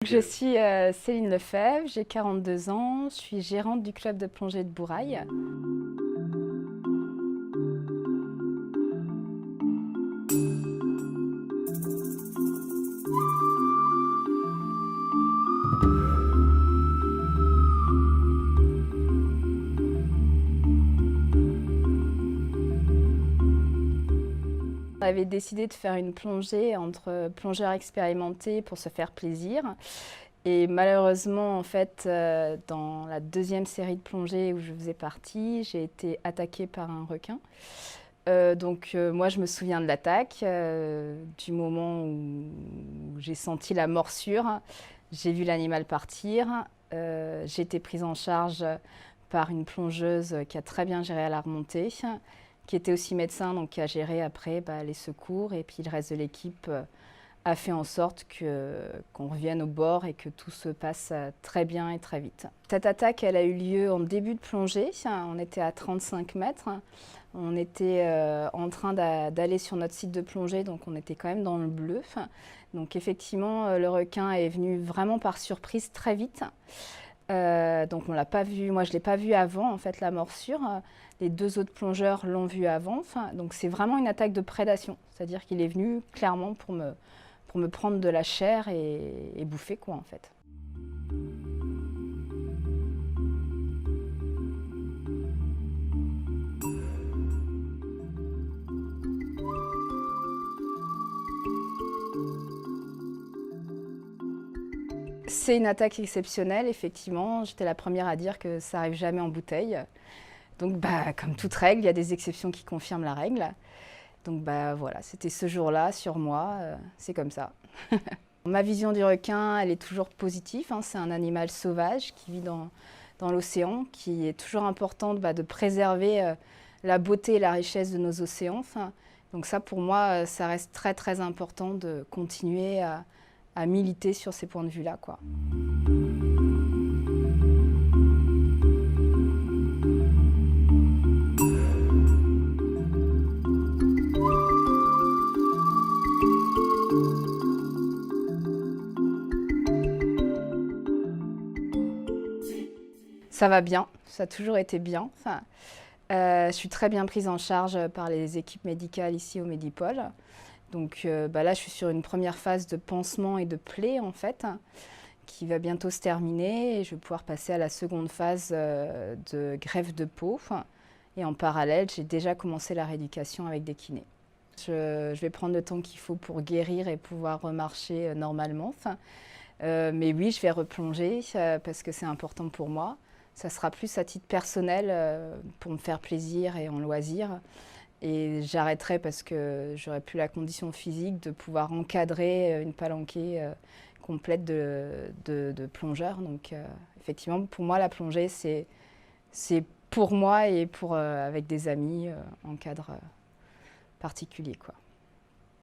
je suis Céline Lefebvre, j'ai 42 ans, je suis gérante du club de plongée de Bourail. On avait décidé de faire une plongée entre plongeurs expérimentés pour se faire plaisir. Et malheureusement, en fait, dans la deuxième série de plongées où je faisais partie, j'ai été attaquée par un requin. Moi, je me souviens de l'attaque, du moment où j'ai senti la morsure. J'ai vu l'animal partir. J'ai été prise en charge par une plongeuse qui a très bien géré à la remontée, qui était aussi médecin, donc qui a géré après les secours. Et puis le reste de l'équipe a fait en sorte qu'on revienne au bord et que tout se passe très bien et très vite. Cette attaque, elle a eu lieu en début de plongée. On était à 35 mètres. On était en train d'aller sur notre site de plongée, donc on était quand même dans le bleu. Donc effectivement, le requin est venu vraiment par surprise très vite. Donc on l'a pas vu, moi je ne l'ai pas vu avant en fait la morsure. Les deux autres plongeurs l'ont vu avant. Donc c'est vraiment une attaque de prédation, c'est-à-dire qu'il est venu clairement pour me prendre de la chair et bouffer quoi en fait. C'est une attaque exceptionnelle, effectivement. J'étais la première à dire que ça n'arrive jamais en bouteille. Donc, comme toute règle, il y a des exceptions qui confirment la règle. Donc, voilà, c'était ce jour-là sur moi. C'est comme ça. Ma vision du requin, elle est toujours positive. C'est un animal sauvage qui vit dans l'océan, qui est toujours important de préserver la beauté et la richesse de nos océans. Donc ça, pour moi, ça reste très, très important de continuer à militer sur ces points de vue-là, quoi. Ça va bien, ça a toujours été bien. Je suis très bien prise en charge par les équipes médicales ici au Medipôle. Donc là, je suis sur une première phase de pansement et de plaie, en fait, qui va bientôt se terminer. Et je vais pouvoir passer à la seconde phase de greffe de peau. Et en parallèle, j'ai déjà commencé la rééducation avec des kinés. Je vais prendre le temps qu'il faut pour guérir et pouvoir remarcher normalement. Mais oui, je vais replonger parce que c'est important pour moi. Ça sera plus à titre personnel pour me faire plaisir et en loisir. Et j'arrêterai parce que j'aurai plus la condition physique de pouvoir encadrer une palanquée complète de plongeurs. Donc effectivement, pour moi, la plongée, c'est pour moi et avec des amis en cadre particulier, quoi.